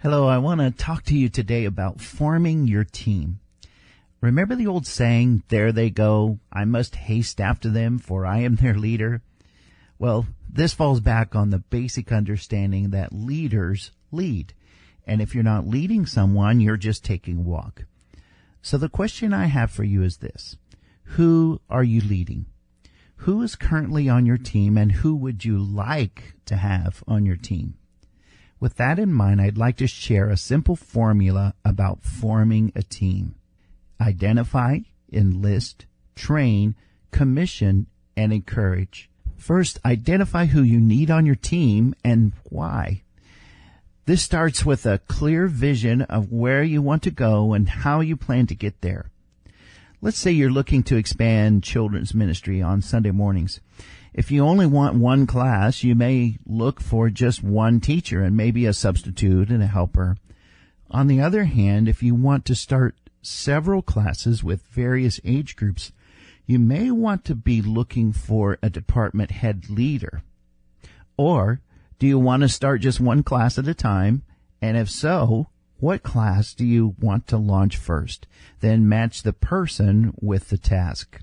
Hello, I want to talk to you today about forming your team. Remember the old saying, "There they go, I must haste after them, for I am their leader"? Well, this falls back on the basic understanding that leaders lead. And if you're not leading someone, you're just taking a walk. So the question I have for you is this: who are you leading? Who is currently on your team, and who would you like to have on your team? With that in mind, I'd like to share a simple formula about forming a team. Identify, enlist, train, commission, and encourage. First, identify who you need on your team and why. This starts with a clear vision of where you want to go and how you plan to get there. Let's say you're looking to expand children's ministry on Sunday mornings. If you only want one class, you may look for just one teacher and maybe a substitute and a helper. On the other hand, if you want to start several classes with various age groups, you may want to be looking for a department head leader. Or do you want to start just one class at a time? And if so, what class do you want to launch first? Then match the person with the task.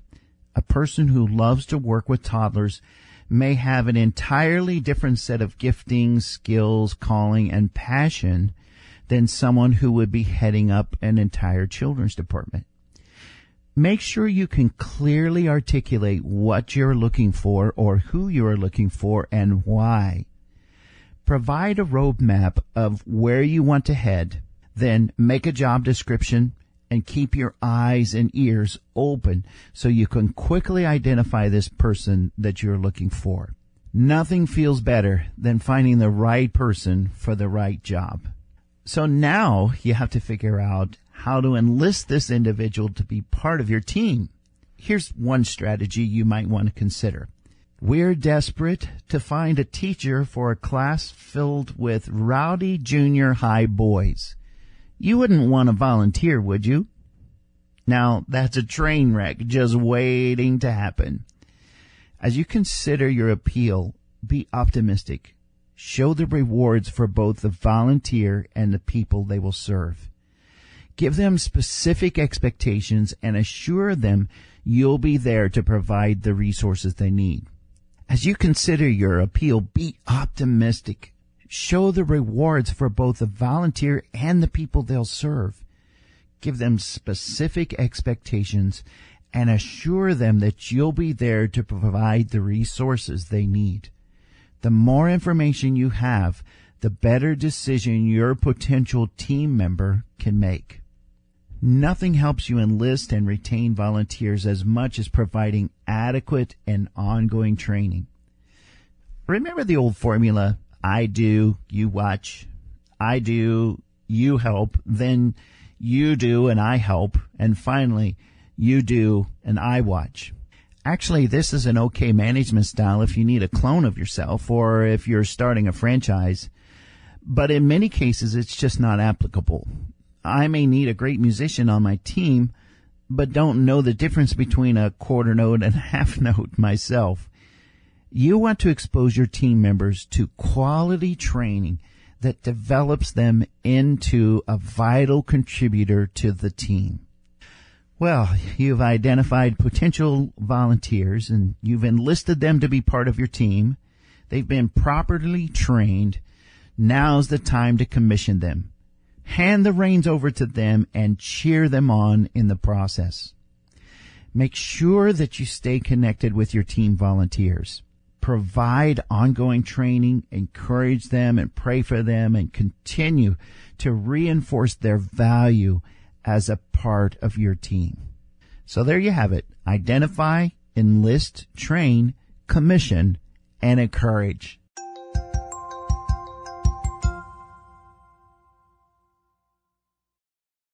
A person who loves to work with toddlers may have an entirely different set of giftings, skills, calling, and passion than someone who would be heading up an entire children's department. Make sure you can clearly articulate what you're looking for or who you are looking for and why. Provide a roadmap of where you want to head. Then make a job description and keep your eyes and ears open so you can quickly identify this person that you're looking for. Nothing feels better than finding the right person for the right job. So now you have to figure out how to enlist this individual to be part of your team. Here's one strategy you might want to consider. We're desperate to find a teacher for a class filled with rowdy junior high boys. You wouldn't want to volunteer, would you? Now, that's a train wreck just waiting to happen. As you consider your appeal, be optimistic. Show the rewards for both the volunteer and the people they will serve. Give them specific expectations and assure them you'll be there to provide the resources they need. As you consider your appeal, be optimistic. Show the rewards for both the volunteer and the people they'll serve. Give them specific expectations and assure them that you'll be there to provide the resources they need. The more information you have, the better decision your potential team member can make. Nothing helps you enlist and retain volunteers as much as providing adequate and ongoing training. Remember the old formula: I do, you watch. I do, you help. Then you do and I help. And finally, you do and I watch. Actually, this is an okay management style if you need a clone of yourself or if you're starting a franchise. But in many cases, it's just not applicable. I may need a great musician on my team, but don't know the difference between a quarter note and a half note myself. You want to expose your team members to quality training that develops them into a vital contributor to the team. Well, you've identified potential volunteers and you've enlisted them to be part of your team. They've been properly trained. Now's the time to commission them. Hand the reins over to them and cheer them on in the process. Make sure that you stay connected with your team volunteers. Provide ongoing training, encourage them and pray for them, and continue to reinforce their value as a part of your team. So there you have it. Identify, enlist, train, commission, and encourage.